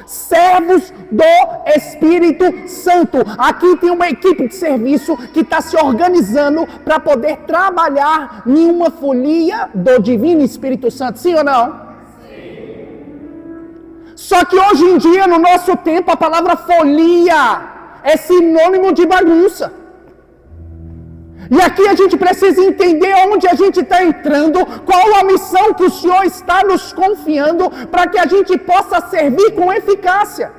servos do Espírito Santo. Aqui tem uma equipe de serviço que está se organizando para poder trabalhar em uma folia do Divino Espírito Santo. Sim ou não? Sim. Só que hoje em dia, no nosso tempo, a palavra folia é sinônimo de bagunça. E aqui a gente precisa entender onde a gente está entrando, qual a missão que o Senhor está nos confiando para que a gente possa servir com eficácia.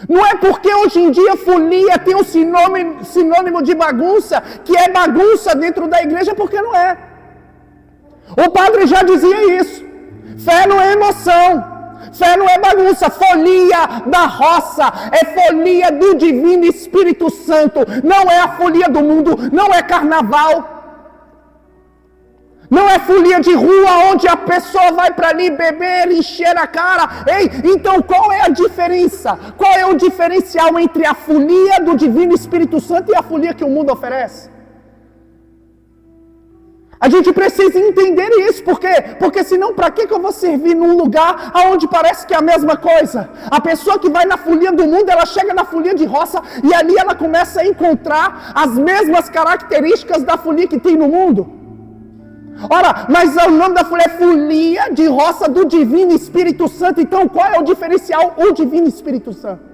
Não é porque hoje em dia folia tem um sinônimo de bagunça, que é bagunça dentro da igreja, porque não é. O padre já dizia isso. Fé não é emoção. Fé não é bagunça, folia da roça, é folia do Divino Espírito Santo, não é a folia do mundo, não é carnaval, não é folia de rua onde a pessoa vai para ali beber, encher a cara. Ei, então qual é a diferença? Qual é o diferencial entre a folia do Divino Espírito Santo e a folia que o mundo oferece? A gente precisa entender isso, por quê? Porque senão, para que eu vou servir num lugar onde parece que é a mesma coisa? A pessoa que vai na folia do mundo, ela chega na folia de roça e ali ela começa a encontrar as mesmas características da folia que tem no mundo. Ora, mas o nome da folia é folia de roça do Divino Espírito Santo. Então, qual é o diferencial? O Divino Espírito Santo.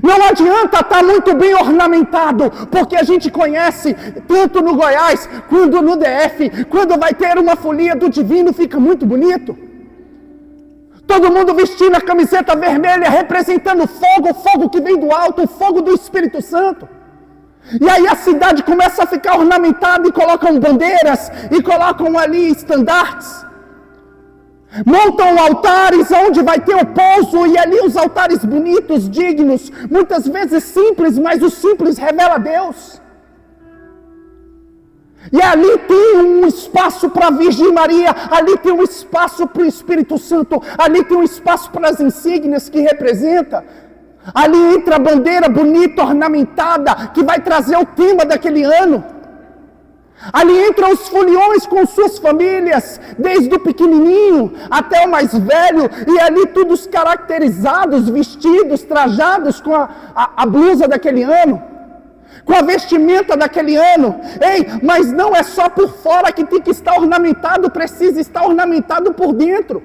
Não adianta estar muito bem ornamentado, porque a gente conhece, tanto no Goiás, quanto no DF, quando vai ter uma folia do Divino, fica muito bonito. Todo mundo vestindo a camiseta vermelha, representando fogo, o fogo que vem do alto, o fogo do Espírito Santo. E aí a cidade começa a ficar ornamentada e colocam bandeiras, e colocam ali estandartes. Montam altares onde vai ter o pouso, e ali os altares bonitos, dignos, muitas vezes simples, mas o simples revela Deus. E ali tem um espaço para a Virgem Maria, ali tem um espaço para o Espírito Santo, ali tem um espaço para as insígnias que representa. Ali entra a bandeira bonita, ornamentada, que vai trazer o tema daquele ano. Ali entram os foliões com suas famílias, desde o pequenininho até o mais velho, e ali todos caracterizados, vestidos, trajados com a blusa daquele ano, com a vestimenta daquele ano. Ei, mas não é só por fora que tem que estar ornamentado, precisa estar ornamentado por dentro.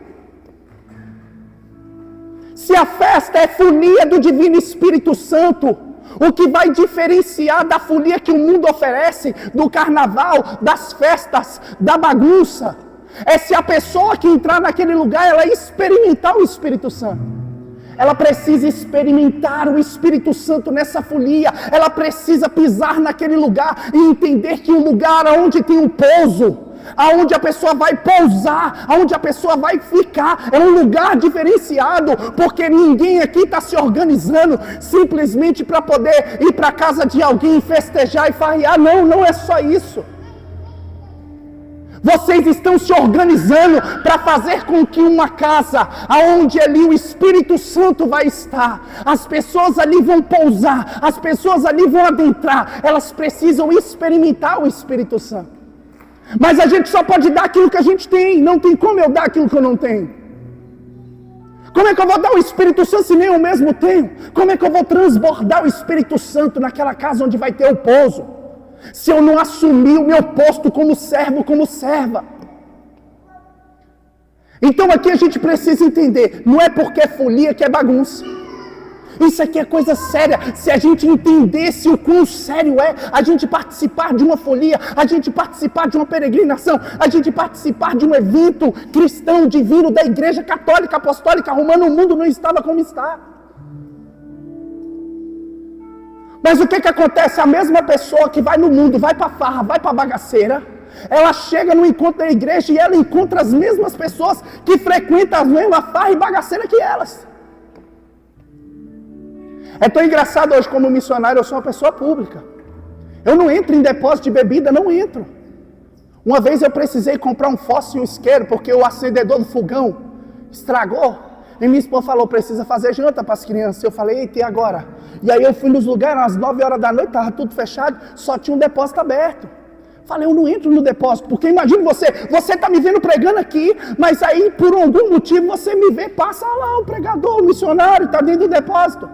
Se a festa é folia do Divino Espírito Santo, o que vai diferenciar da folia que o mundo oferece, do carnaval, das festas, da bagunça, é se a pessoa que entrar naquele lugar, ela experimentar o Espírito Santo. Ela precisa experimentar o Espírito Santo nessa folia. Ela precisa pisar naquele lugar e entender que o lugar onde tem um pouso, aonde a pessoa vai pousar, aonde a pessoa vai ficar, é um lugar diferenciado, porque ninguém aqui está se organizando simplesmente para poder ir para a casa de alguém, festejar e farrear. Não, não é só isso. Vocês estão se organizando para fazer com que uma casa, aonde ali o Espírito Santo vai estar, as pessoas ali vão pousar, as pessoas ali vão adentrar, elas precisam experimentar o Espírito Santo. Mas a gente só pode dar aquilo que a gente tem, não tem como eu dar aquilo que eu não tenho. Como é que eu vou dar o Espírito Santo se nem eu mesmo tenho? Como é que eu vou transbordar o Espírito Santo naquela casa onde vai ter o pouso, se eu não assumir o meu posto como servo, como serva? Então aqui a gente precisa entender, não é porque é folia que é bagunça. Isso aqui é coisa séria. Se a gente entendesse o quão sério é a gente participar de uma folia, a gente participar de uma peregrinação, a gente participar de um evento cristão divino da Igreja Católica Apostólica Romana, o mundo não estava como está. Mas o que acontece? A mesma pessoa que vai no mundo, vai para farra, vai para bagaceira, ela chega no encontro da igreja e ela encontra as mesmas pessoas que frequentam as mesmas farra e bagaceira que elas. É tão engraçado hoje, como missionário, eu sou uma pessoa pública. Eu não entro em depósito de bebida, não entro. Uma vez eu precisei comprar um fósforo e um isqueiro, porque o acendedor do fogão estragou. E minha esposa falou, precisa fazer janta para as crianças. Eu falei, eita, e agora? E aí eu fui nos lugares, às 9 horas da noite, estava tudo fechado, só tinha um depósito aberto. Falei, eu não entro no depósito, porque imagina você está me vendo pregando aqui, mas aí por algum motivo você me vê, passa lá o pregador, o missionário, está dentro do depósito.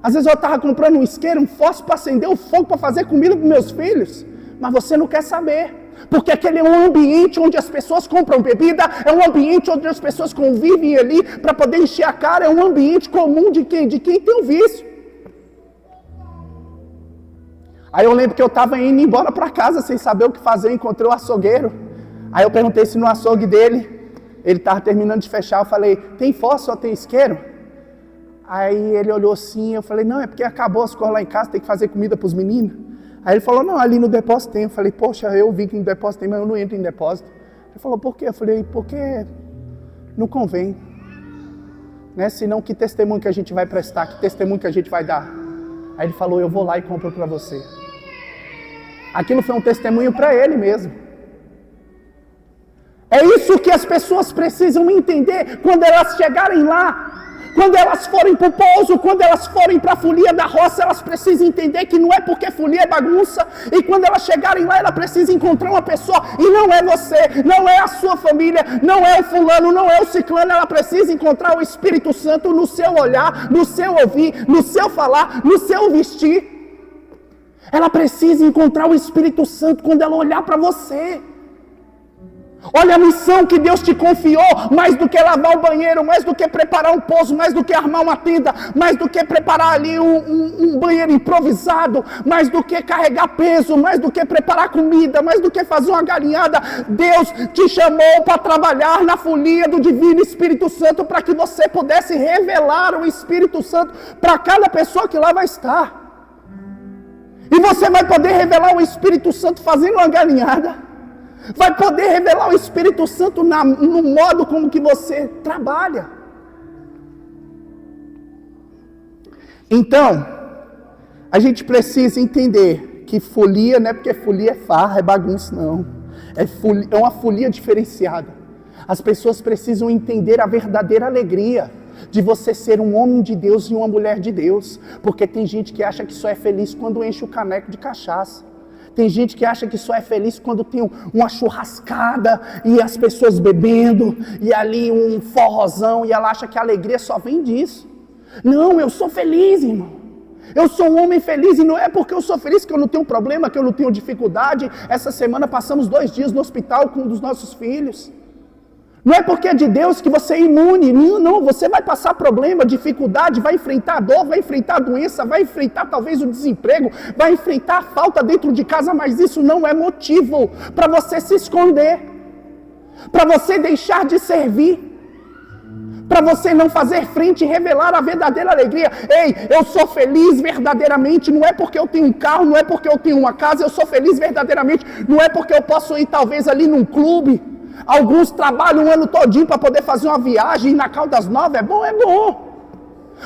Às vezes eu estava comprando um isqueiro, um fósforo para acender o fogo, para fazer comida para meus filhos, mas você não quer saber. Porque aquele é um ambiente onde as pessoas compram bebida, é um ambiente onde as pessoas convivem ali para poder encher a cara, é um ambiente comum de quem? De quem tem o vício. Aí eu lembro que eu estava indo embora para casa sem saber o que fazer, eu encontrei o açougueiro. Aí eu perguntei se no açougue dele, ele estava terminando de fechar, eu falei, tem fósforo ou tem isqueiro? Aí ele olhou assim, eu falei, não, é porque acabou as coisas lá em casa, tem que fazer comida para os meninos. Aí ele falou, não, ali no depósito tem. Eu falei, poxa, eu vi que no depósito tem, mas eu não entro em depósito. Ele falou, por quê? Eu falei, porque não convém. Né? Senão, que testemunho que a gente vai prestar? Que testemunho que a gente vai dar? Aí ele falou, eu vou lá e compro para você. Aquilo foi um testemunho para ele mesmo. É isso que as pessoas precisam entender quando elas chegarem lá. Quando elas forem para o pouso, quando elas forem para a folia da roça, elas precisam entender que não é porque folia é bagunça. E quando elas chegarem lá, ela precisa encontrar uma pessoa. E não é você, não é a sua família, não é o fulano, não é o ciclano. Ela precisa encontrar o Espírito Santo no seu olhar, no seu ouvir, no seu falar, no seu vestir. Ela precisa encontrar o Espírito Santo quando ela olhar para você. Olha a missão que Deus te confiou, mais do que lavar o banheiro, mais do que preparar um pouso, mais do que armar uma tenda, mais do que preparar ali um banheiro improvisado, mais do que carregar peso, mais do que preparar comida, mais do que fazer uma galinhada. Deus te chamou para trabalhar na folia do Divino Espírito Santo, para que você pudesse revelar o Espírito Santo para cada pessoa que lá vai estar. E você vai poder revelar o Espírito Santo fazendo uma galinhada. Vai poder revelar o Espírito Santo no modo como que você trabalha. Então, a gente precisa entender que folia não é porque folia é farra, é bagunça, não. É uma folia diferenciada. As pessoas precisam entender a verdadeira alegria de você ser um homem de Deus e uma mulher de Deus. Porque tem gente que acha que só é feliz quando enche o caneco de cachaça. Tem gente que acha que só é feliz quando tem uma churrascada e as pessoas bebendo e ali um forrozão e ela acha que a alegria só vem disso. Não, eu sou feliz, irmão. Eu sou um homem feliz e não é porque eu sou feliz que eu não tenho problema, que eu não tenho dificuldade. Essa semana passamos 2 dias no hospital com um dos nossos filhos. Não é porque é de Deus que você é imune, não, você vai passar problema, dificuldade, vai enfrentar dor, vai enfrentar doença, vai enfrentar talvez o desemprego, vai enfrentar a falta dentro de casa, mas isso não é motivo para você se esconder, para você deixar de servir, para você não fazer frente e revelar a verdadeira alegria. Ei, eu sou feliz verdadeiramente, não é porque eu tenho um carro, não é porque eu tenho uma casa, eu sou feliz verdadeiramente, não é porque eu posso ir talvez ali num clube. Alguns trabalham um ano todinho para poder fazer uma viagem na Caldas Novas, é bom.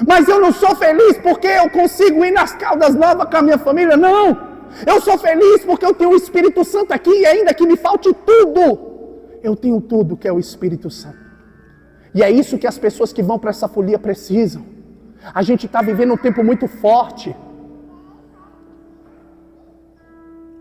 Mas eu não sou feliz porque eu consigo ir nas Caldas Novas com a minha família, não. Eu sou feliz porque eu tenho o Espírito Santo aqui e ainda que me falte tudo, eu tenho tudo que é o Espírito Santo. E é isso que as pessoas que vão para essa folia precisam. A gente está vivendo um tempo muito forte.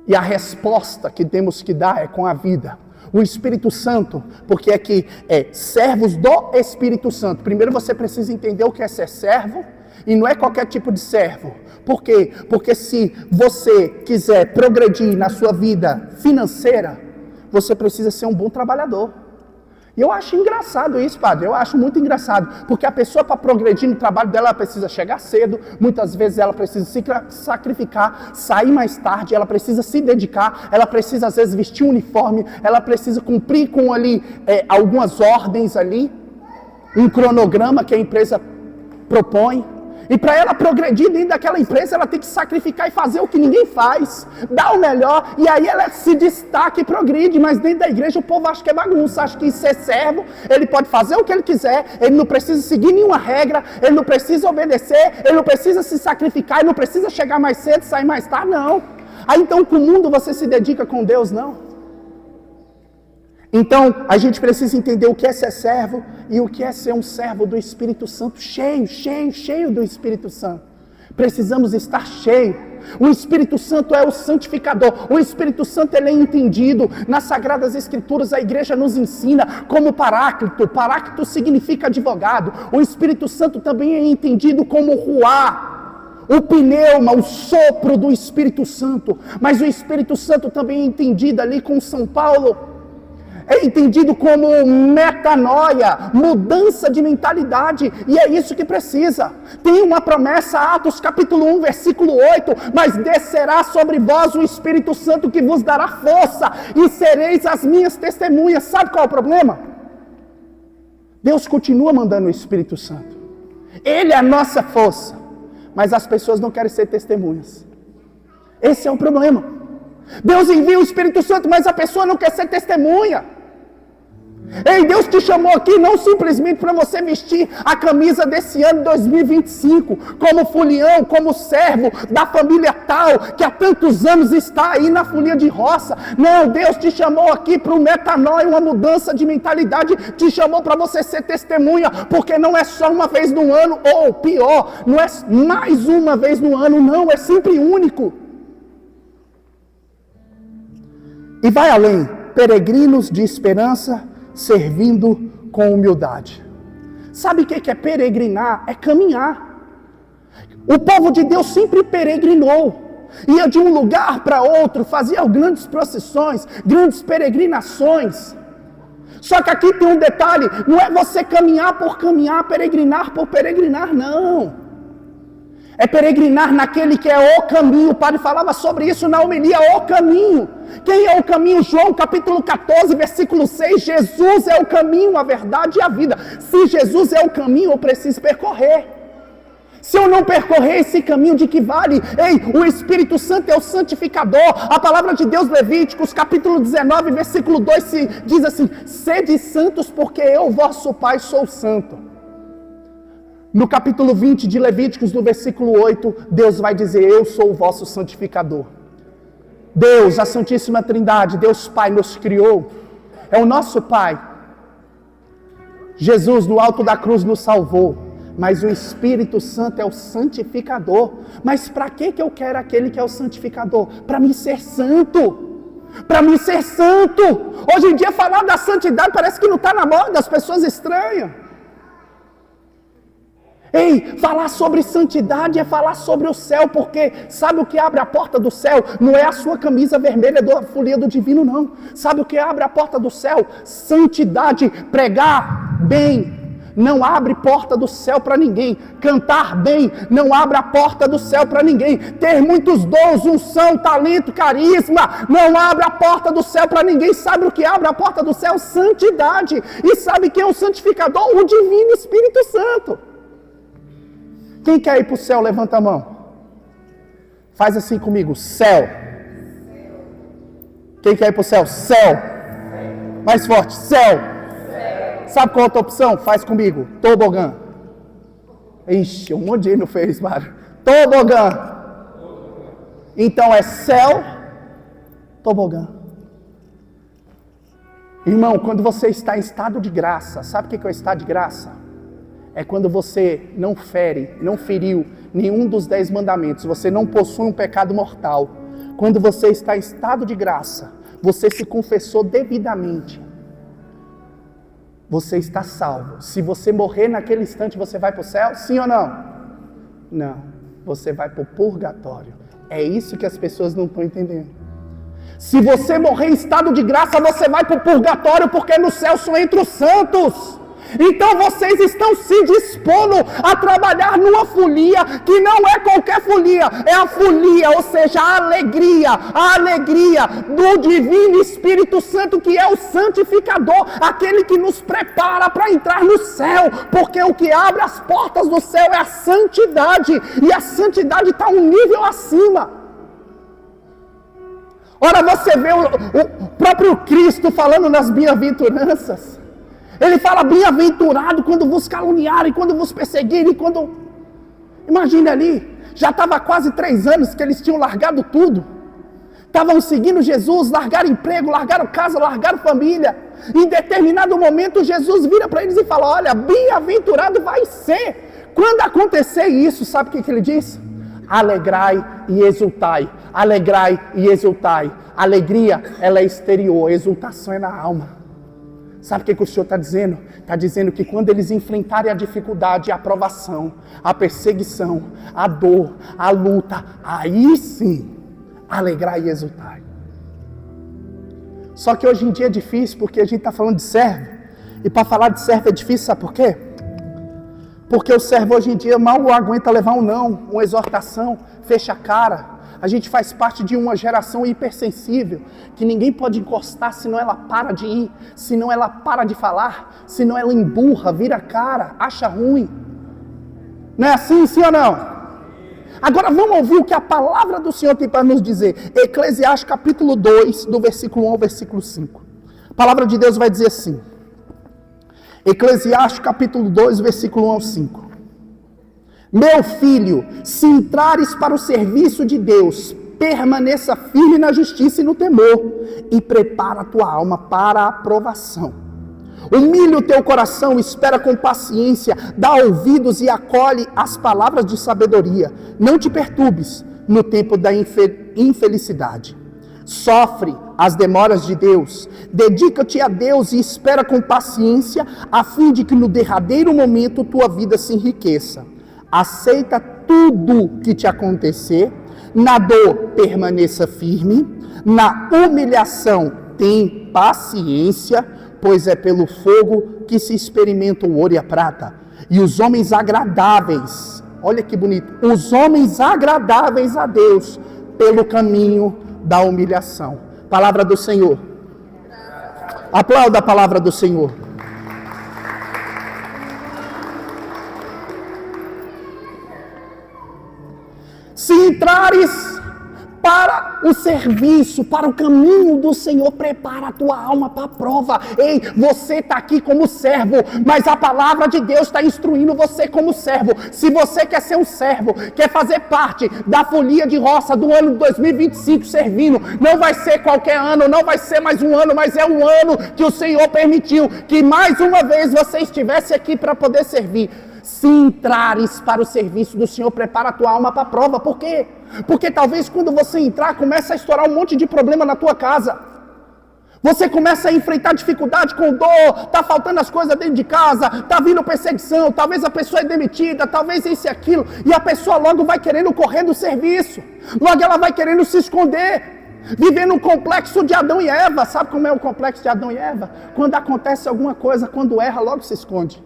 E a resposta que temos que dar é com a vida. O Espírito Santo, porque aqui é servos do Espírito Santo. Primeiro você precisa entender o que é ser servo, e não é qualquer tipo de servo. Por quê? Porque se você quiser progredir na sua vida financeira, você precisa ser um bom trabalhador. E eu acho engraçado isso, padre, eu acho muito engraçado, porque a pessoa para progredir no trabalho dela, ela precisa chegar cedo, muitas vezes ela precisa se sacrificar, sair mais tarde, ela precisa se dedicar, ela precisa às vezes vestir um uniforme, ela precisa cumprir com ali algumas ordens ali, um cronograma que a empresa propõe. E para ela progredir dentro daquela empresa, ela tem que sacrificar e fazer o que ninguém faz, dar o melhor, e aí ela se destaca e progride. Mas dentro da igreja o povo acha que é bagunça, acha que ser servo, ele pode fazer o que ele quiser, ele não precisa seguir nenhuma regra, ele não precisa obedecer, ele não precisa se sacrificar, ele não precisa chegar mais cedo, sair mais tarde, não. Aí então com o mundo você se dedica com Deus, não. Então, a gente precisa entender o que é ser servo e o que é ser um servo do Espírito Santo, cheio do Espírito Santo. Precisamos estar cheios. O Espírito Santo é o santificador. O Espírito Santo ele é entendido. Nas Sagradas Escrituras a igreja nos ensina como Paráclito. Paráclito significa advogado. O Espírito Santo também é entendido como Ruá, o pneuma, o sopro do Espírito Santo. Mas o Espírito Santo também é entendido ali com São Paulo, é entendido como metanoia, mudança de mentalidade, e é isso que precisa. Tem uma promessa, Atos capítulo 1, versículo 8, mas descerá sobre vós o Espírito Santo que vos dará força, e sereis as minhas testemunhas. Sabe qual é o problema? Deus continua mandando o Espírito Santo, Ele é a nossa força, mas as pessoas não querem ser testemunhas. Esse é o problema. Deus envia o Espírito Santo, mas a pessoa não quer ser testemunha. Ei, Deus te chamou aqui não simplesmente para você vestir a camisa desse ano 2025, como folião, como servo da família tal, que há tantos anos está aí na folia de roça. Não, Deus te chamou aqui para um metanoia, uma mudança de mentalidade, te chamou para você ser testemunha, porque não é só uma vez no ano, ou pior, não é mais uma vez no ano, não, é sempre único. E vai além, peregrinos de esperança, servindo com humildade. Sabe o que é peregrinar? É caminhar. O povo de Deus sempre peregrinou. Ia de um lugar para outro, fazia grandes procissões, grandes peregrinações. Só que aqui tem um detalhe, não é você caminhar por caminhar, peregrinar por peregrinar, não. É peregrinar naquele que é o caminho. O padre falava sobre isso na homilia, o caminho. Quem é o caminho? João capítulo 14, versículo 6. Jesus é o caminho, a verdade e a vida. Se Jesus é o caminho, eu preciso percorrer. Se eu não percorrer esse caminho, de que vale? Ei, o Espírito Santo é o santificador. A palavra de Deus, Levíticos capítulo 19, versículo 2, diz assim: sede santos, porque eu, vosso Pai, sou santo. No capítulo 20 de Levíticos, no versículo 8, Deus vai dizer: eu sou o vosso santificador. Deus, a Santíssima Trindade, Deus Pai nos criou, é o nosso Pai. Jesus no alto da cruz nos salvou, mas o Espírito Santo é o santificador. Mas para que eu quero aquele que é o santificador? Para mim ser santo. Para mim ser santo. Hoje em dia falar da santidade parece que não está na moda, as pessoas estranham. Ei, falar sobre santidade é falar sobre o céu, porque sabe o que abre a porta do céu? Não é a sua camisa vermelha da folia do divino, não. Sabe o que abre a porta do céu? Santidade, pregar bem, não abre porta do céu para ninguém. Cantar bem, não abre a porta do céu para ninguém. Ter muitos dons, unção, talento, carisma, não abre a porta do céu para ninguém. Sabe o que abre a porta do céu? Santidade. E sabe quem é o santificador? O divino Espírito Santo. Quem quer ir para o céu, levanta a mão. Faz assim comigo, céu. Quem quer ir para o céu? Céu. Mais forte, céu. Sabe qual é a outra opção? Faz comigo, tobogã. Ixi, um monte de gente não fez, Mário. Tobogã. Então é céu, tobogã. Irmão, quando você está em estado de graça, sabe o que é o estado de graça? É quando você não feriu nenhum dos 10 mandamentos, você não possui um pecado mortal. Quando você está em estado de graça, você se confessou devidamente, você está salvo. Se você morrer naquele instante, você vai para o céu? Sim ou não? Não, você vai para o purgatório. É isso que as pessoas não estão entendendo. Se você morrer em estado de graça, você vai para o purgatório, porque no céu só entram os santos. Então vocês estão se dispondo a trabalhar numa folia que não é qualquer folia, é a folia, ou seja, a alegria do divino Espírito Santo, que é o santificador, aquele que nos prepara para entrar no céu, porque o que abre as portas do céu é a santidade, e a santidade está um nível acima. Ora, você vê o próprio Cristo falando nas bem-aventuranças. Ele fala: bem-aventurado quando vos caluniarem, quando vos perseguirem, quando... Imagine ali, já estava quase 3 anos que eles tinham largado tudo. Estavam seguindo Jesus, largaram emprego, largaram casa, largaram família. Em determinado momento, Jesus vira para eles e fala: olha, bem-aventurado vai ser. Quando acontecer isso, sabe o que ele diz? Alegrai e exultai. Alegrai e exultai. Alegria, ela é exterior, exultação é na alma. Sabe o que o Senhor está dizendo? Está dizendo que quando eles enfrentarem a dificuldade, a provação, a perseguição, a dor, a luta, aí sim, alegrai e exultai. Só que hoje em dia é difícil porque a gente está falando de servo. E para falar de servo é difícil, sabe por quê? Porque o servo hoje em dia mal aguenta levar um não, uma exortação, fecha a cara. A gente faz parte de uma geração hipersensível, que ninguém pode encostar, senão ela para de ir, senão ela para de falar, senão ela emburra, vira a cara, acha ruim. Não é assim, sim ou não? Agora vamos ouvir o que a palavra do Senhor tem para nos dizer. Eclesiastes capítulo 2, do versículo 1 ao versículo 5. A palavra de Deus vai dizer assim. Eclesiastes capítulo 2, versículo 1 ao 5. Meu filho, se entrares para o serviço de Deus, permaneça firme na justiça e no temor, e prepara a tua alma para a aprovação. Humilha o teu coração, espera com paciência, dá ouvidos e acolhe as palavras de sabedoria. Não te perturbes no tempo da infelicidade. Sofre as demoras de Deus, dedica-te a Deus e espera com paciência, a fim de que no derradeiro momento tua vida se enriqueça. Aceita tudo que te acontecer, na dor permaneça firme, na humilhação tem paciência, pois é pelo fogo que se experimenta o ouro e a prata. E os homens agradáveis, olha que bonito, os homens agradáveis a Deus, pelo caminho da humilhação. Palavra do Senhor. Aplauda a palavra do Senhor. Se entrares para o serviço, para o caminho do Senhor, prepara a tua alma para a prova. Ei, você está aqui como servo, mas a palavra de Deus está instruindo você como servo. Se você quer ser um servo, quer fazer parte da folia de roça do ano 2025 servindo, não vai ser qualquer ano, não vai ser mais um ano, mas é um ano que o Senhor permitiu que mais uma vez você estivesse aqui para poder servir. Se entrares para o serviço do Senhor, prepara a tua alma para a prova. Por quê? Porque talvez quando você entrar, começa a estourar um monte de problema na tua casa. Você começa a enfrentar dificuldade com dor, está faltando as coisas dentro de casa, está vindo perseguição, talvez a pessoa é demitida, talvez isso e aquilo, e a pessoa logo vai querendo correr do serviço, logo ela vai querendo se esconder, vivendo um complexo de Adão e Eva. Sabe como é o complexo de Adão e Eva? Quando acontece alguma coisa, quando erra, logo se esconde.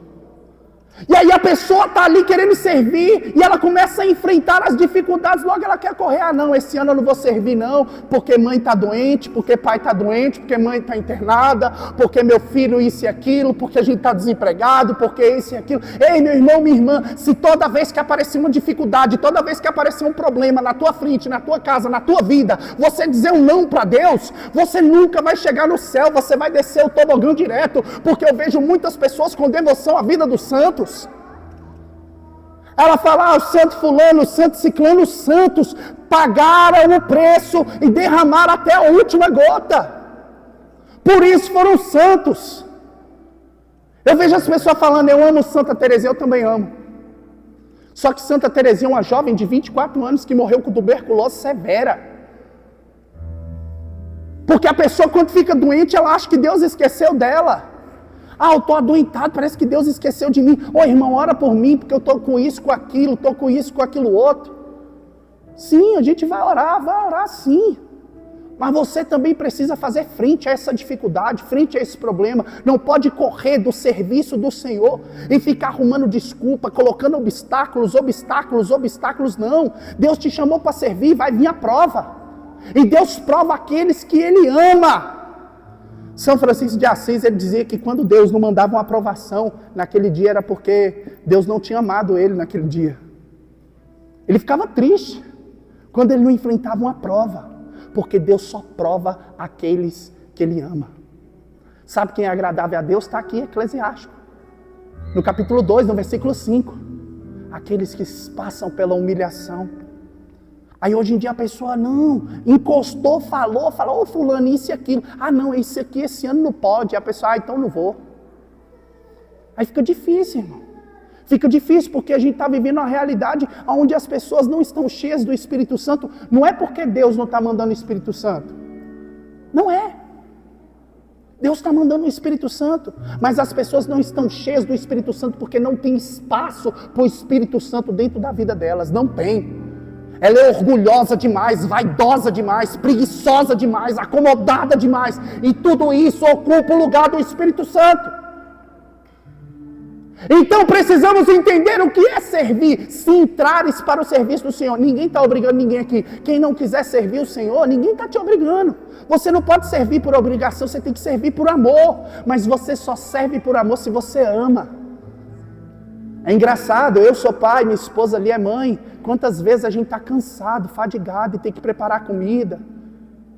E aí a pessoa está ali querendo servir e ela começa a enfrentar as dificuldades, logo ela quer correr. Ah não, esse ano eu não vou servir não, porque mãe está doente, porque pai está doente, porque mãe está internada, porque meu filho isso e aquilo, porque a gente está desempregado, porque isso e aquilo. Ei meu irmão, minha irmã, se toda vez que aparecer uma dificuldade, toda vez que aparecer um problema na tua frente, na tua casa, na tua vida, você dizer um não para Deus, você nunca vai chegar no céu, você vai descer o tobogã direto, porque eu vejo muitas pessoas com devoção à vida dos santos. Ela fala, o santo fulano, o santo ciclano, os santos pagaram o preço e derramaram até a última gota. Por isso foram santos. Eu vejo as pessoas falando, eu amo Santa Teresinha, eu também amo. Só que Santa Teresinha é uma jovem de 24 anos que morreu com tuberculose severa. Porque a pessoa quando fica doente, ela acha que Deus esqueceu dela. Ah, eu estou adoentado, parece que Deus esqueceu de mim. Ô irmão, ora por mim, porque eu estou com isso, com aquilo, estou com isso, com aquilo outro. Sim, a gente vai orar sim. Mas você também precisa fazer frente a essa dificuldade, frente a esse problema. Não pode correr do serviço do Senhor e ficar arrumando desculpa, colocando obstáculos, não. Deus te chamou para servir, vai vir a prova. E Deus prova aqueles que Ele ama. São Francisco de Assis, ele dizia que quando Deus não mandava uma aprovação naquele dia, era porque Deus não tinha amado ele naquele dia. Ele ficava triste quando ele não enfrentava uma prova, porque Deus só prova aqueles que Ele ama. Sabe quem é agradável a Deus? Está aqui, Eclesiástico. No capítulo 2, no versículo 5. Aqueles que passam pela humilhação. Aí hoje em dia a pessoa não, encostou, falou, ô fulano, isso e aquilo. Ah não, isso aqui esse ano não pode. A pessoa, então não vou. Aí fica difícil, irmão. Fica difícil porque a gente está vivendo uma realidade onde as pessoas não estão cheias do Espírito Santo. Não é porque Deus não está mandando o Espírito Santo. Não é. Deus está mandando o Espírito Santo. Mas as pessoas não estão cheias do Espírito Santo porque não tem espaço para o Espírito Santo dentro da vida delas. Não tem. Ela é orgulhosa demais, vaidosa demais, preguiçosa demais, acomodada demais. E tudo isso ocupa o lugar do Espírito Santo. Então precisamos entender o que é servir. Se entrares para o serviço do Senhor, ninguém está obrigando ninguém aqui. Quem não quiser servir o Senhor, ninguém está te obrigando. Você não pode servir por obrigação, você tem que servir por amor. Mas você só serve por amor se você ama. É engraçado, eu sou pai, minha esposa ali é mãe. Quantas vezes a gente está cansado, fadigado e tem que preparar comida.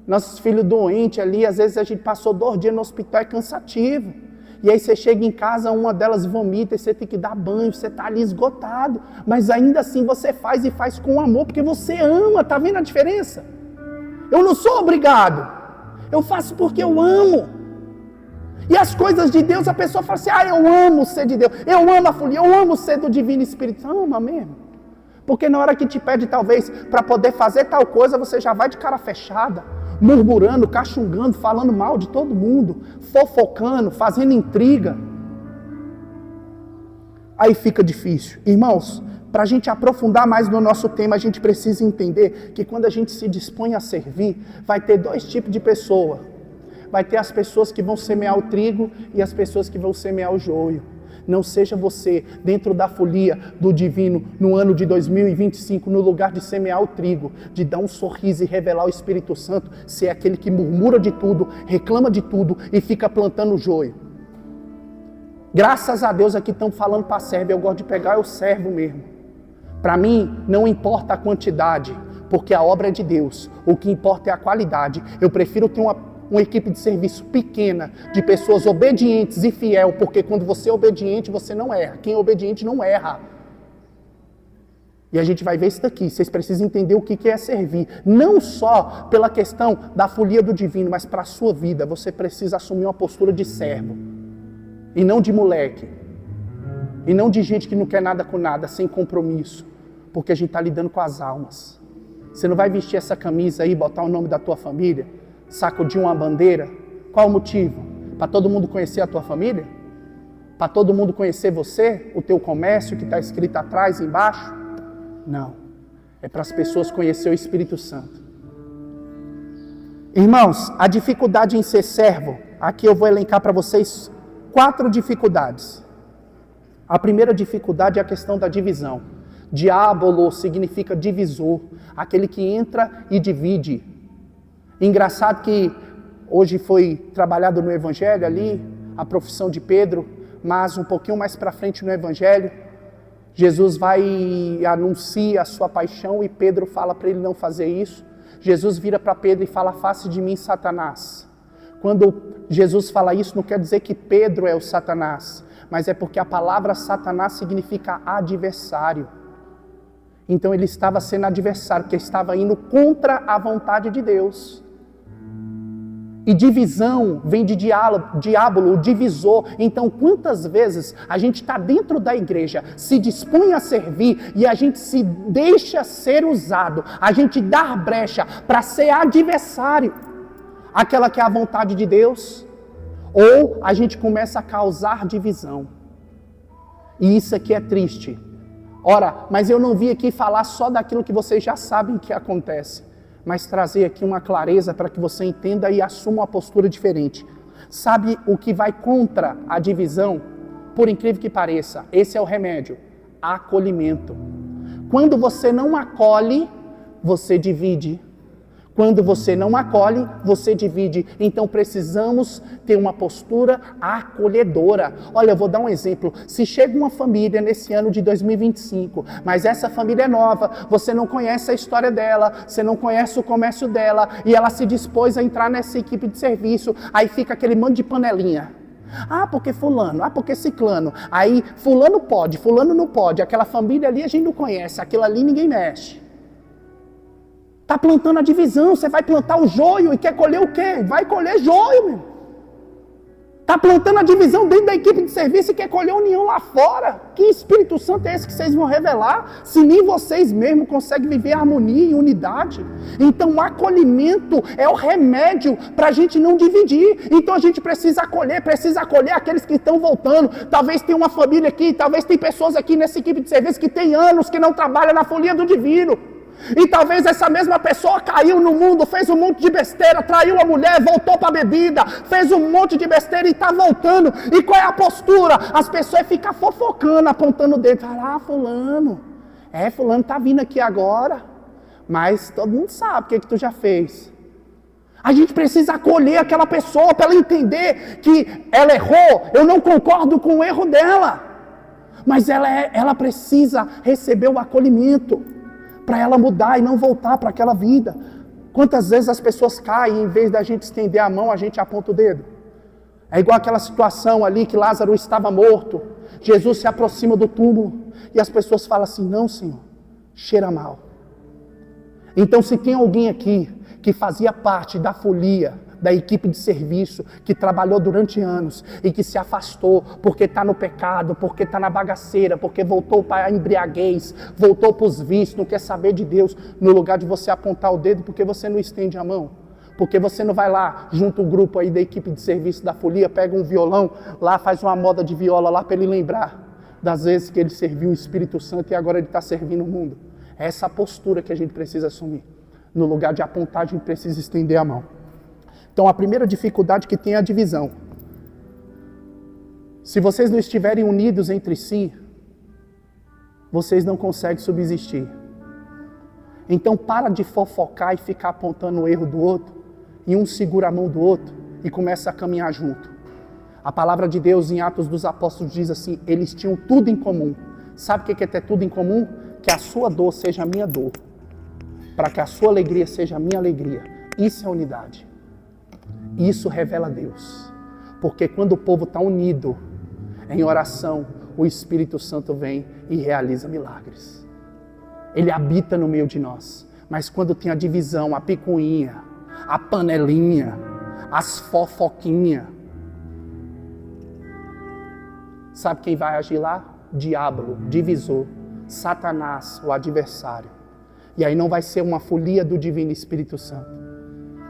Nossos filhos doentes ali, às vezes a gente passou 2 dias no hospital, é cansativo. E aí você chega em casa, uma delas vomita e você tem que dar banho, você está ali esgotado. Mas ainda assim você faz e faz com amor, porque você ama, está vendo a diferença? Eu não sou obrigado, eu faço porque eu amo. E as coisas de Deus, a pessoa fala assim, eu amo ser de Deus, eu amo a folia, eu amo ser do Divino Espírito. Ama mesmo. Porque na hora que te pede talvez para poder fazer tal coisa, você já vai de cara fechada. Murmurando, cachungando, falando mal de todo mundo, fofocando, fazendo intriga. Aí fica difícil. Irmãos, para a gente aprofundar mais no nosso tema, a gente precisa entender que quando a gente se dispõe a servir, vai ter 2 tipos de pessoa. Vai ter as pessoas que vão semear o trigo e as pessoas que vão semear o joio. Não seja você, dentro da folia do divino, no ano de 2025, no lugar de semear o trigo, de dar um sorriso e revelar o Espírito Santo, ser aquele que murmura de tudo, reclama de tudo e fica plantando o joio. Graças a Deus aqui estão falando para servo, eu gosto de pegar o servo mesmo. Para mim, não importa a quantidade, porque a obra é de Deus. O que importa é a qualidade. Eu prefiro ter uma equipe de serviço pequena, de pessoas obedientes e fiel, porque quando você é obediente, você não erra. Quem é obediente não erra. E a gente vai ver isso daqui. Vocês precisam entender o que é servir. Não só pela questão da folia do divino, mas para a sua vida. Você precisa assumir uma postura de servo. E não de moleque. E não de gente que não quer nada com nada, sem compromisso. Porque a gente está lidando com as almas. Você não vai vestir essa camisa aí, botar o nome da tua família, sacudir uma bandeira. Qual o motivo? Para todo mundo conhecer a tua família? Para todo mundo conhecer você, o teu comércio que está escrito atrás e embaixo? Não. É para as pessoas conhecer o Espírito Santo. Irmãos, a dificuldade em ser servo, aqui eu vou elencar para vocês 4 dificuldades. A primeira dificuldade é a questão da divisão. Diábolo significa divisor, aquele que entra e divide. Engraçado que hoje foi trabalhado no Evangelho ali, a profissão de Pedro, mas um pouquinho mais para frente no Evangelho, Jesus vai e anuncia a sua paixão e Pedro fala para ele não fazer isso. Jesus vira para Pedro e fala, afaste de mim, Satanás. Quando Jesus fala isso, não quer dizer que Pedro é o Satanás, mas é porque a palavra Satanás significa adversário. Então ele estava sendo adversário, porque estava indo contra a vontade de Deus. E divisão vem de diábolo, o divisor. Então quantas vezes a gente está dentro da igreja, se dispõe a servir e a gente se deixa ser usado, a gente dá brecha para ser adversário, aquela que é a vontade de Deus, ou a gente começa a causar divisão. E isso aqui é triste. Ora, mas eu não vim aqui falar só daquilo que vocês já sabem que acontece, mas trazer aqui uma clareza para que você entenda e assuma uma postura diferente. Sabe o que vai contra a divisão? Por incrível que pareça, esse é o remédio: acolhimento. Quando você não acolhe, você divide. Quando você não acolhe, você divide. Então precisamos ter uma postura acolhedora. Olha, eu vou dar um exemplo. Se chega uma família nesse ano de 2025, mas essa família é nova, você não conhece a história dela, você não conhece o comércio dela, e ela se dispôs a entrar nessa equipe de serviço, aí fica aquele monte de panelinha. Ah, porque fulano, ah, porque ciclano. Aí fulano pode, fulano não pode. Aquela família ali a gente não conhece, aquilo ali ninguém mexe. Está plantando a divisão, você vai plantar o joio e quer colher o quê? Vai colher joio, meu. Está plantando a divisão dentro da equipe de serviço e quer colher união lá fora. Que Espírito Santo é esse que vocês vão revelar? Se nem vocês mesmos conseguem viver harmonia e unidade. Então o acolhimento é o remédio para a gente não dividir. Então a gente precisa acolher aqueles que estão voltando. Talvez tenha uma família aqui, talvez tenha pessoas aqui nessa equipe de serviço que tem anos que não trabalham na folia do divino. E talvez essa mesma pessoa caiu no mundo, fez um monte de besteira, traiu a mulher, voltou para a bebida, fez um monte de besteira e está voltando. E qual é a postura? As pessoas ficam fofocando, apontando o dedo. Fala, fulano está vindo aqui agora, mas todo mundo sabe o que tu já fez. A gente precisa acolher aquela pessoa para ela entender que ela errou. Eu não concordo com o erro dela, mas ela precisa receber o acolhimento para ela mudar e não voltar para aquela vida. Quantas vezes as pessoas caem e em vez da gente estender a mão, a gente aponta o dedo? É igual aquela situação ali que Lázaro estava morto. Jesus se aproxima do túmulo e as pessoas falam assim, não, Senhor, cheira mal. Então se tem alguém aqui que fazia parte da folia, da equipe de serviço, que trabalhou durante anos e que se afastou porque está no pecado, porque está na bagaceira, porque voltou para a embriaguez, voltou para os vícios, não quer saber de Deus, no lugar de você apontar o dedo, porque você não estende a mão, porque você não vai lá, junto o grupo aí da equipe de serviço da folia, pega um violão, lá faz uma moda de viola lá para ele lembrar das vezes que ele serviu o Espírito Santo e agora ele está servindo o mundo. É essa postura que a gente precisa assumir. No lugar de apontar, a gente precisa estender a mão. Então a primeira dificuldade que tem é a divisão. Se vocês não estiverem unidos entre si, vocês não conseguem subsistir. Então para de fofocar e ficar apontando o erro do outro, e um segura a mão do outro e começa a caminhar junto. A palavra de Deus em Atos dos Apóstolos diz assim, eles tinham tudo em comum. Sabe o que é ter tudo em comum? Que a sua dor seja a minha dor, para que a sua alegria seja a minha alegria. Isso é unidade. Isso revela Deus, porque quando o povo está unido em oração, o Espírito Santo vem e realiza milagres. Ele habita no meio de nós, mas quando tem a divisão, a picuinha, a panelinha, as fofoquinhas, sabe quem vai agir lá? Diabo, divisor, Satanás, o adversário. E aí não vai ser uma folia do Divino Espírito Santo.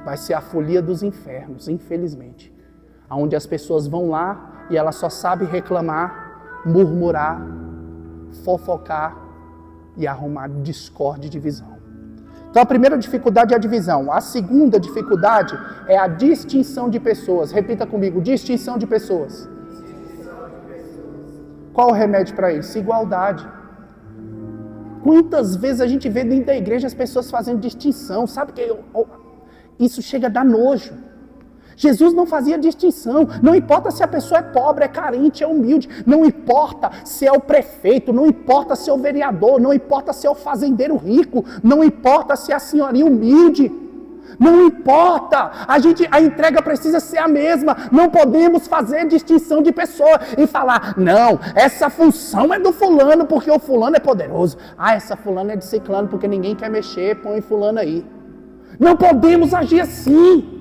Vai ser a folia dos infernos, infelizmente. Onde as pessoas vão lá e elas só sabem reclamar, murmurar, fofocar e arrumar discórdia e divisão. Então a primeira dificuldade é a divisão. A segunda dificuldade é a distinção de pessoas. Repita comigo, distinção de pessoas. Qual o remédio para isso? Igualdade. Quantas vezes a gente vê dentro da igreja as pessoas fazendo distinção? Sabe que isso chega a dar nojo. Jesus não fazia distinção. Não importa se a pessoa é pobre, é carente, é humilde. Não importa se é o prefeito, não importa se é o vereador, não importa se é o fazendeiro rico, não importa se é a senhorinha humilde. Não importa, a entrega precisa ser a mesma. Não podemos fazer distinção de pessoa e falar, não, essa função é do fulano porque o fulano é poderoso. Essa fulana é de ciclano porque ninguém quer mexer, põe fulano aí. Não podemos agir assim.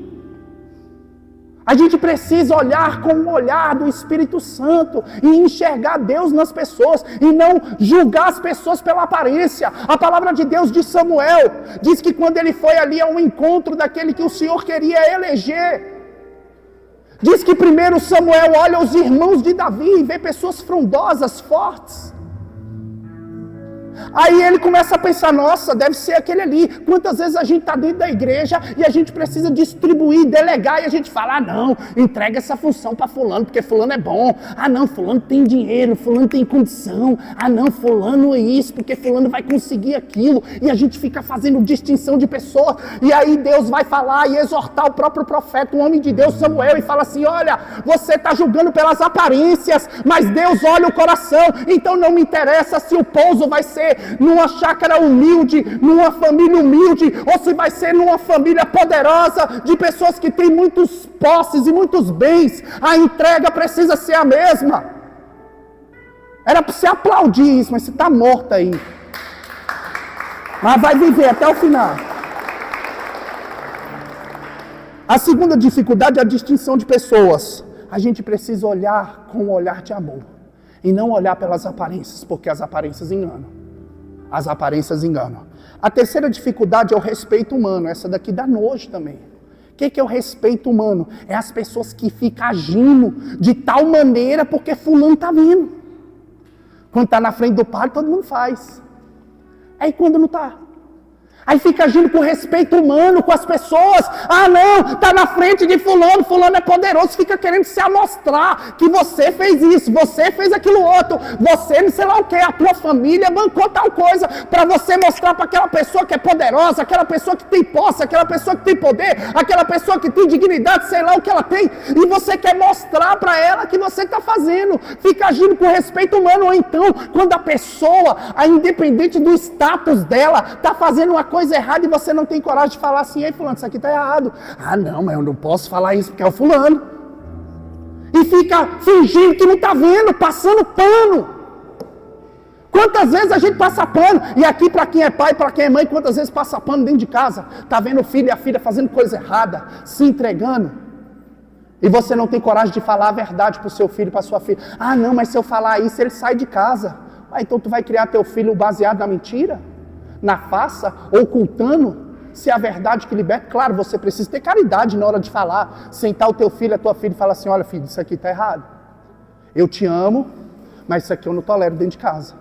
A gente precisa olhar com o olhar do Espírito Santo e enxergar Deus nas pessoas e não julgar as pessoas pela aparência. A palavra de Deus de Samuel diz que quando ele foi ali ao encontro daquele que o Senhor queria eleger, diz que primeiro Samuel olha os irmãos de Davi e vê pessoas frondosas, fortes. Aí ele começa a pensar, nossa, deve ser aquele ali. Quantas vezes a gente está dentro da igreja e a gente precisa distribuir, delegar, e a gente fala, não, entrega essa função para fulano, porque fulano é bom. Não, fulano tem dinheiro, fulano tem condição. Não, fulano é isso, porque fulano vai conseguir aquilo. E a gente fica fazendo distinção de pessoas. E aí Deus vai falar e exortar o próprio profeta, o homem de Deus, Samuel, e fala assim, olha, você está julgando pelas aparências, mas Deus olha o coração. Então não me interessa se o pouso vai ser numa chácara humilde, numa família humilde, ou se vai ser numa família poderosa, de pessoas que têm muitos posses e muitos bens. A entrega precisa ser a mesma. Era para você aplaudir isso, mas você está morto aí. Mas vai viver até o final. A segunda dificuldade é a distinção de pessoas. a gente precisa olhar com um olhar de amor. E não olhar pelas aparências, porque as aparências enganam. As aparências enganam. A terceira dificuldade é o respeito humano. Essa daqui dá nojo também. O que é o respeito humano? É as pessoas que ficam agindo de tal maneira porque fulano está vindo. Quando está na frente do padre, todo mundo faz. Aí quando não está? Aí fica agindo com respeito humano com as pessoas. Ah não, está na frente de fulano, fulano é poderoso, fica querendo se amostrar que você fez isso, você fez aquilo outro, você não sei lá o que, a tua família bancou tal coisa, para você mostrar para aquela pessoa que é poderosa, aquela pessoa que tem posse, aquela pessoa que tem poder, aquela pessoa que tem dignidade, sei lá o que ela tem, e você quer mostrar para ela que você está fazendo, fica agindo com respeito humano. Ou então, quando a pessoa, independente do status dela, está fazendo uma coisa errada e você não tem coragem de falar assim: ei fulano, isso aqui está errado. Ah não, mas eu não posso falar isso porque é o fulano. E fica fingindo que não está vendo, passando pano. Quantas vezes a gente passa pano? E aqui para quem é pai, para quem é mãe, quantas vezes passa pano dentro de casa? Está vendo o filho e a filha fazendo coisa errada, se entregando. E você não tem coragem de falar a verdade para o seu filho, para a sua filha. Ah não, mas se eu falar isso, ele sai de casa. Ah, então tu vai criar teu filho baseado na mentira? Na farsa, ocultando, se a verdade que liberta. Claro, você precisa ter caridade na hora de falar, sentar o teu filho, a tua filha e falar assim: olha filho, isso aqui está errado, eu te amo, mas isso aqui eu não tolero dentro de casa.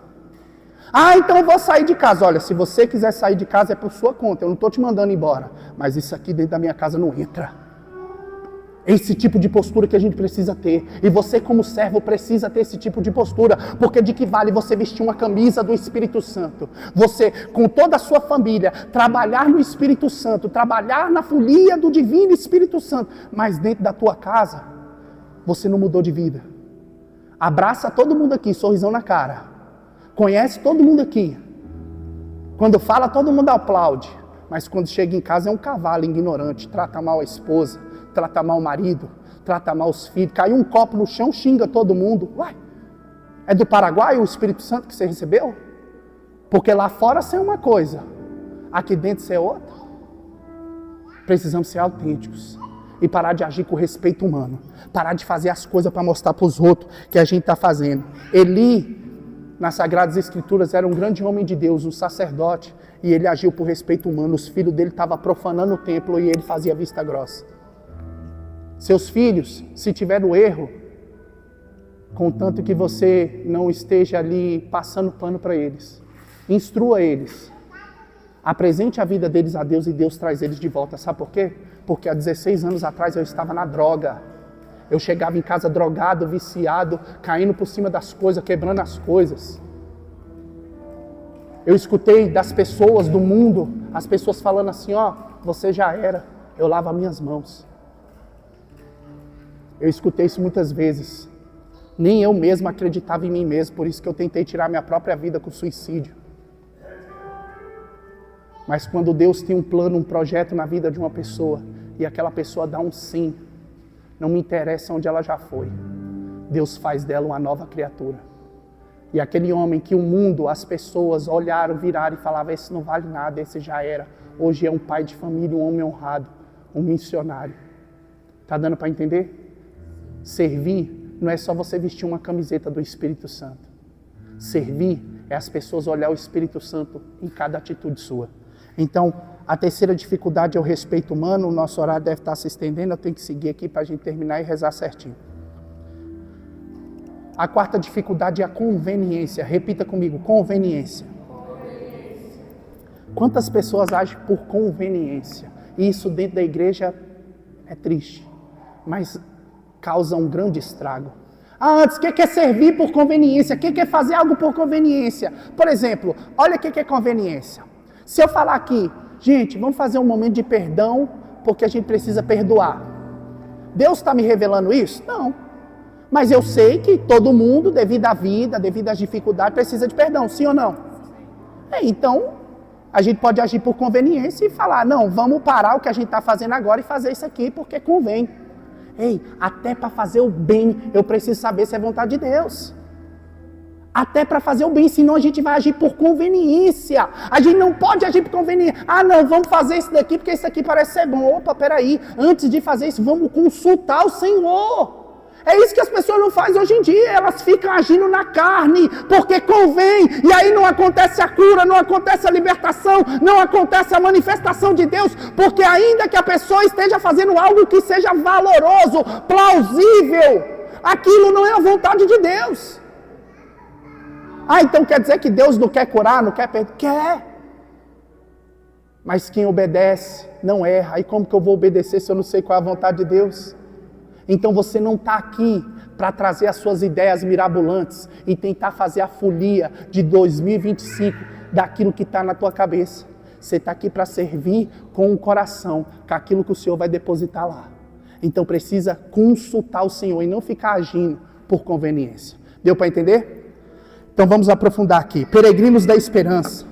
Ah, então eu vou sair de casa. Olha, se você quiser sair de casa é por sua conta, eu não estou te mandando embora, mas isso aqui dentro da minha casa não entra. Esse tipo de postura que a gente precisa ter. E você como servo precisa ter esse tipo de postura. Porque de que vale você vestir uma camisa do Espírito Santo? Você, com toda a sua família, trabalhar no Espírito Santo, trabalhar na folia do Divino Espírito Santo, mas dentro da tua casa, você não mudou de vida. Abraça todo mundo aqui, sorrisão na cara. Conhece todo mundo aqui. Quando fala, todo mundo aplaude. Mas quando chega em casa é um cavalo ignorante, trata mal a esposa, trata mal o marido, trata mal os filhos, caiu um copo no chão, xinga todo mundo. Uai, é do Paraguai o Espírito Santo que você recebeu? Porque lá fora você é uma coisa, aqui dentro você é outra. Precisamos ser autênticos e parar de agir com respeito humano, parar de fazer as coisas para mostrar para os outros que a gente está fazendo. Eli, nas Sagradas Escrituras, era um grande homem de Deus, um sacerdote, e ele agiu por respeito humano. Os filhos dele estavam profanando o templo e ele fazia vista grossa. Seus filhos, se tiver o erro, contanto que você não esteja ali passando pano para eles, instrua eles, apresente a vida deles a Deus e Deus traz eles de volta. Sabe por quê? Porque há 16 anos atrás eu estava na droga. Eu chegava em casa drogado, viciado, caindo por cima das coisas, quebrando as coisas. Eu escutei das pessoas do mundo, as pessoas falando assim: ó, você já era, eu lavo as minhas mãos. Eu escutei isso muitas vezes. Nem eu mesmo acreditava em mim mesmo, por isso que eu tentei tirar minha própria vida com suicídio. Mas quando Deus tem um plano, um projeto na vida de uma pessoa, e aquela pessoa dá um sim, não me interessa onde ela já foi, Deus faz dela uma nova criatura. E aquele homem que o mundo, as pessoas olharam, viraram e falavam: esse não vale nada, esse já era. Hoje é um pai de família, um homem honrado, um missionário. Está dando para entender? Servir não é só você vestir uma camiseta do Espírito Santo. Servir é as pessoas olhar o Espírito Santo em cada atitude sua. Então, a terceira dificuldade é o respeito humano. O nosso horário deve estar se estendendo, eu tenho que seguir aqui para a gente terminar e rezar certinho. A quarta dificuldade é a conveniência. Repita comigo: conveniência. Quantas pessoas agem por conveniência? E isso dentro da igreja é triste, mas causa um grande estrago. Ah, antes, quem quer servir por conveniência? Quem quer fazer algo por conveniência? Por exemplo, olha o que é conveniência. Se eu falar aqui: gente, vamos fazer um momento de perdão, porque a gente precisa perdoar. Deus está me revelando isso? Não. Mas eu sei que todo mundo, devido à vida, devido às dificuldades, precisa de perdão, sim ou não? Então, a gente pode agir por conveniência e falar: não, vamos parar o que a gente está fazendo agora e fazer isso aqui porque convém. Ei, até para fazer o bem, eu preciso saber se é vontade de Deus. Até para fazer o bem, senão a gente vai agir por conveniência. A gente não pode agir por conveniência. Ah, não, vamos fazer isso daqui porque isso aqui parece ser bom. Opa, peraí, antes de fazer isso, vamos consultar o Senhor. É isso que as pessoas não fazem hoje em dia. Elas ficam agindo na carne, porque convém. E aí não acontece a cura, não acontece a libertação, não acontece a manifestação de Deus. Porque ainda que a pessoa esteja fazendo algo que seja valoroso, plausível, aquilo não é a vontade de Deus. Ah, então quer dizer que Deus não quer curar, não quer perdoar? Quer. Mas quem obedece não erra. Aí como que eu vou obedecer se eu não sei qual é a vontade de Deus? Então você não está aqui para trazer as suas ideias mirabolantes e tentar fazer a folia de 2025 daquilo que está na tua cabeça. Você está aqui para servir com o coração, com aquilo que o Senhor vai depositar lá. Então precisa consultar o Senhor e não ficar agindo por conveniência. Deu para entender? Então vamos aprofundar aqui. Peregrinos da esperança.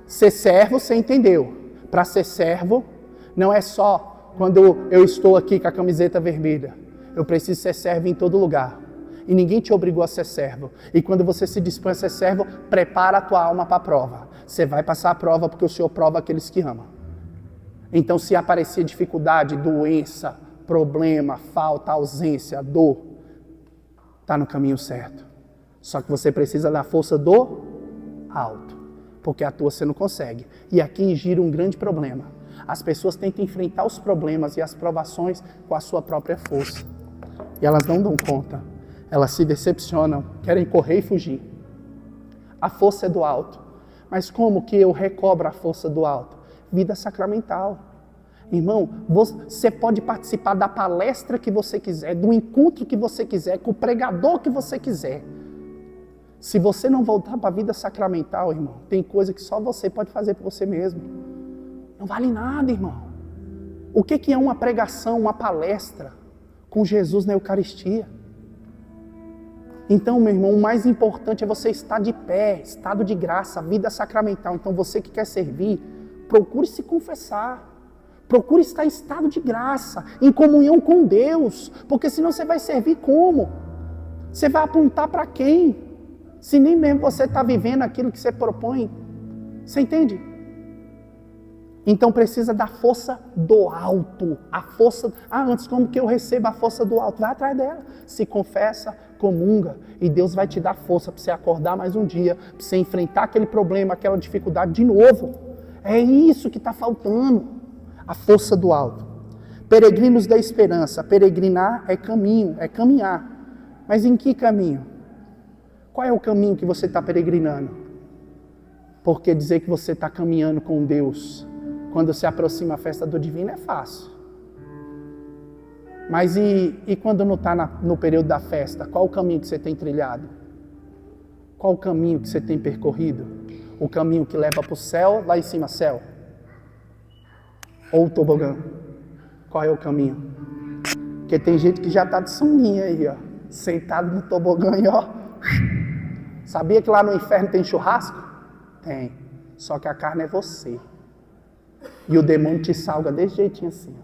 Ser servo, você entendeu. Para ser servo, não é só quando eu estou aqui com a camiseta vermelha. Eu preciso ser servo em todo lugar. E ninguém te obrigou a ser servo. E quando você se dispõe a ser servo, prepara a tua alma para a prova. Você vai passar a prova porque o Senhor prova aqueles que amam. Então se aparecer dificuldade, doença, problema, falta, ausência, dor, está no caminho certo. Só que você precisa da força do alto. Porque a tua você não consegue. E aqui gira um grande problema. As pessoas tentam enfrentar os problemas e as provações com a sua própria força. E elas não dão conta. Elas se decepcionam, querem correr e fugir. A força é do alto. Mas como que eu recobro a força do alto? Vida sacramental. Irmão, você pode participar da palestra que você quiser, do encontro que você quiser, com o pregador que você quiser. Se você não voltar para a vida sacramental, irmão, tem coisa que só você pode fazer por você mesmo. Não vale nada, irmão. O que é uma pregação, uma palestra com Jesus na Eucaristia? Então, meu irmão, o mais importante é você estar de pé, estado de graça, vida sacramental. Então, você que quer servir, procure se confessar. Procure estar em estado de graça, em comunhão com Deus. Porque senão você vai servir como? Você vai apontar para quem? Se nem mesmo você está vivendo aquilo que você propõe. Você entende? Então precisa da força do alto. A força... antes como que eu recebo a força do alto? Vai atrás dela. Se confessa, comunga. E Deus vai te dar força para você acordar mais um dia. Para você enfrentar aquele problema, aquela dificuldade de novo. É isso que está faltando. A força do alto. Peregrinos da esperança. Peregrinar é caminho, é caminhar. Mas em que caminho? Qual é o caminho que você está peregrinando? Porque dizer que você está caminhando com Deus, quando se aproxima a festa do divino, é fácil. Mas e quando não está no período da festa? Qual o caminho que você tem trilhado? Qual o caminho que você tem percorrido? O caminho que leva para o céu, lá em cima, céu? Ou o tobogã? Qual é o caminho? Porque tem gente que já está de sunguinha aí, ó, sentado no tobogã e ó... Sabia que lá no inferno tem churrasco? Tem. Só que a carne é você. E o demônio te salga desse jeitinho assim.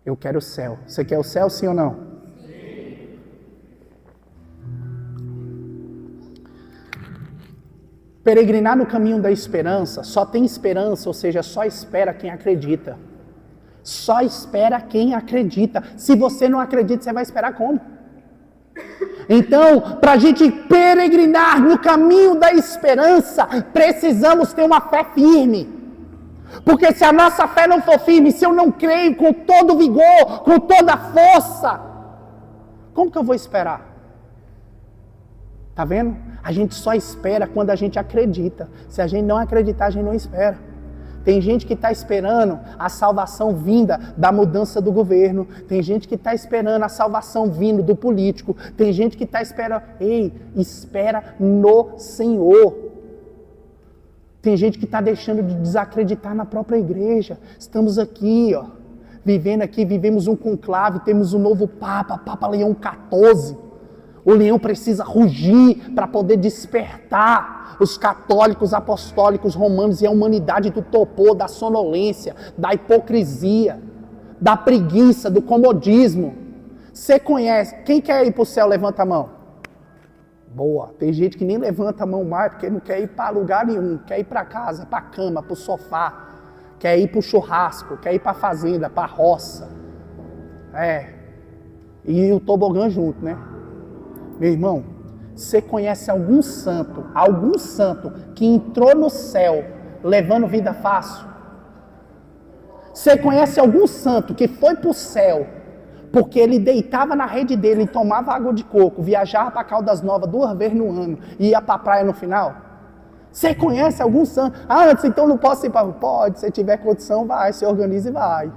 Eu quero o céu. Você quer o céu, sim ou não? Sim. Peregrinar no caminho da esperança, só tem esperança, ou seja, só espera quem acredita. Só espera quem acredita. Se você não acredita, você vai esperar como? Então, para a gente peregrinar no caminho da esperança, precisamos ter uma fé firme. Porque se a nossa fé não for firme, se eu não creio com todo vigor, com toda força, como que eu vou esperar? Tá vendo? A gente só espera quando a gente acredita. Se a gente não acreditar, a gente não espera. Tem gente que está esperando a salvação vinda da mudança do governo. Tem gente que está esperando a salvação vindo do político. Tem gente que está esperando... Ei, espera no Senhor. Tem gente que está deixando de desacreditar na própria igreja. Estamos aqui, ó, vivemos um conclave, temos um novo Papa, Papa Leão XIV. O leão precisa rugir para poder despertar os católicos, apostólicos, romanos e a humanidade do topor, da sonolência, da hipocrisia, da preguiça, do comodismo. Você conhece? Quem quer ir para o céu, levanta a mão. Boa. Tem gente que nem levanta a mão mais porque não quer ir para lugar nenhum. Quer ir para casa, para a cama, para o sofá. Quer ir para o churrasco, quer ir para a fazenda, para a roça. e o tobogã junto, né? Meu irmão, você conhece algum santo que entrou no céu levando vida fácil? Você conhece algum santo que foi para o céu porque ele deitava na rede dele e tomava água de coco, viajava para Caldas Novas 2 vezes no ano e ia para a praia no final? Você conhece algum santo? Ah, antes então não posso ir para... Pode, se tiver condição vai, se organiza e vai.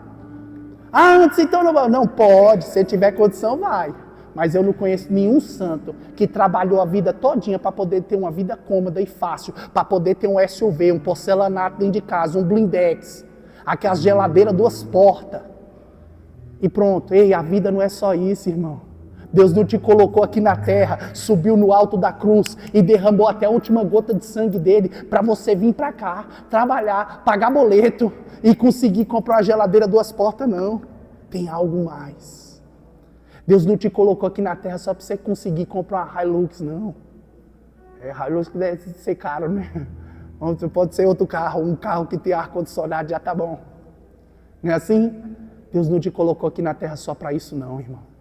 Ah, antes então não... Não, pode, se tiver condição vai. Mas eu não conheço nenhum santo que trabalhou a vida todinha para poder ter uma vida cômoda e fácil, para poder ter um SUV, um porcelanato dentro de casa, um blindex, aquelas geladeiras 2 portas. E pronto, ei, a vida não é só isso, irmão. Deus não te colocou aqui na terra, subiu no alto da cruz e derramou até a última gota de sangue dele para você vir para cá, trabalhar, pagar boleto e conseguir comprar uma geladeira 2 portas, não. Tem algo mais. Deus não te colocou aqui na terra só para você conseguir comprar uma Hilux, não. Hilux que deve ser caro, né? Pode ser outro carro, um carro que tem ar-condicionado já tá bom. Não é assim? Deus não te colocou aqui na terra só para isso, não, irmão.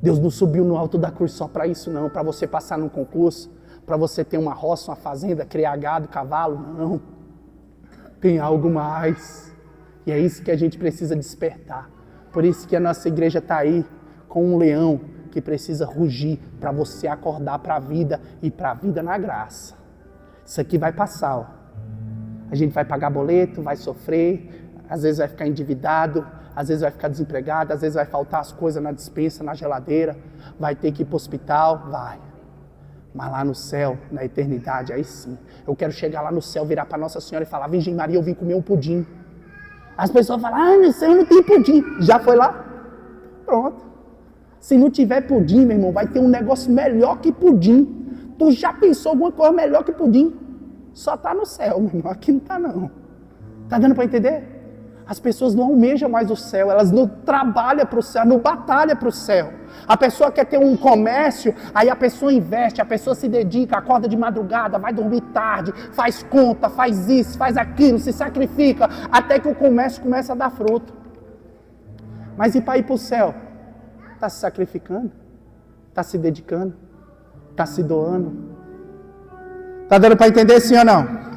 Deus não subiu no alto da cruz só para isso, não. Para você passar num concurso, para você ter uma roça, uma fazenda, criar gado, cavalo, não. Tem algo mais. E é isso que a gente precisa despertar. Por isso que a nossa igreja está aí com um leão que precisa rugir para você acordar para a vida e para a vida na graça. Isso aqui vai passar, ó. A gente vai pagar boleto, vai sofrer, às vezes vai ficar endividado, às vezes vai ficar desempregado, às vezes vai faltar as coisas na despensa, na geladeira, vai ter que ir para o hospital, vai. Mas lá no céu, na eternidade, aí sim. Eu quero chegar lá no céu, virar para Nossa Senhora e falar: Virgem Maria, eu vim comer um pudim. As pessoas falam: ah, no céu não tem pudim. Já foi lá? Pronto. Se não tiver pudim, meu irmão, vai ter um negócio melhor que pudim. Tu já pensou alguma coisa melhor que pudim? Só tá no céu, meu irmão. Aqui não tá, não. Tá dando para entender? As pessoas não almejam mais o céu, elas não trabalham para o céu, não batalham para o céu. A pessoa quer ter um comércio, aí a pessoa investe, a pessoa se dedica, acorda de madrugada, vai dormir tarde, faz conta, faz isso, faz aquilo, se sacrifica, até que o comércio começa a dar fruto. Mas e para ir para o céu? Está se sacrificando? Está se dedicando? Está se doando? Está dando para entender sim ou não?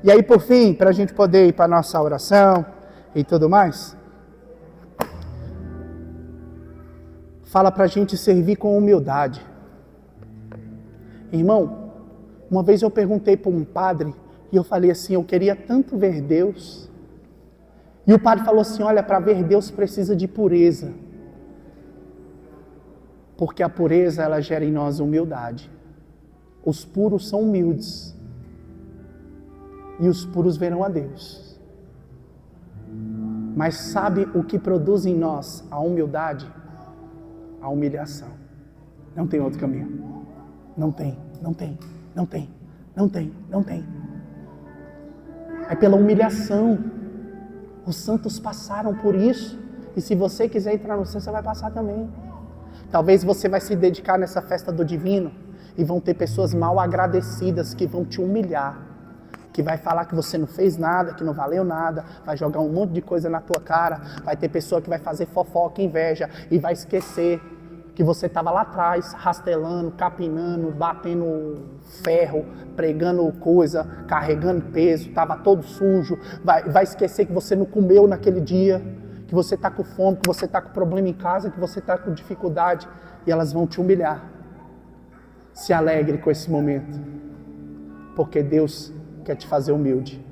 E aí, por fim, para a gente poder ir para a nossa oração e tudo mais, fala para a gente servir com humildade. Irmão, uma vez eu perguntei para um padre, e eu falei assim: eu queria tanto ver Deus. E o padre falou assim: olha, para ver Deus precisa de pureza. Porque a pureza, ela gera em nós humildade. Os puros são humildes. E os puros verão a Deus. Mas sabe o que produz em nós a humildade? A humilhação. Não tem outro caminho. Não tem. É pela humilhação. Os santos passaram por isso. E se você quiser entrar no céu, você vai passar também. Talvez você vai se dedicar nessa festa do divino e vão ter pessoas mal agradecidas que vão te humilhar. Que vai falar que você não fez nada, que não valeu nada, vai jogar um monte de coisa na tua cara, vai ter pessoa que vai fazer fofoca, inveja, e vai esquecer que você estava lá atrás, rastelando, capinando, batendo ferro, pregando coisa, carregando peso, estava todo sujo, vai esquecer que você não comeu naquele dia, que você está com fome, que você está com problema em casa, que você está com dificuldade, e elas vão te humilhar. Se alegre com esse momento, porque Deus quer te fazer humilde.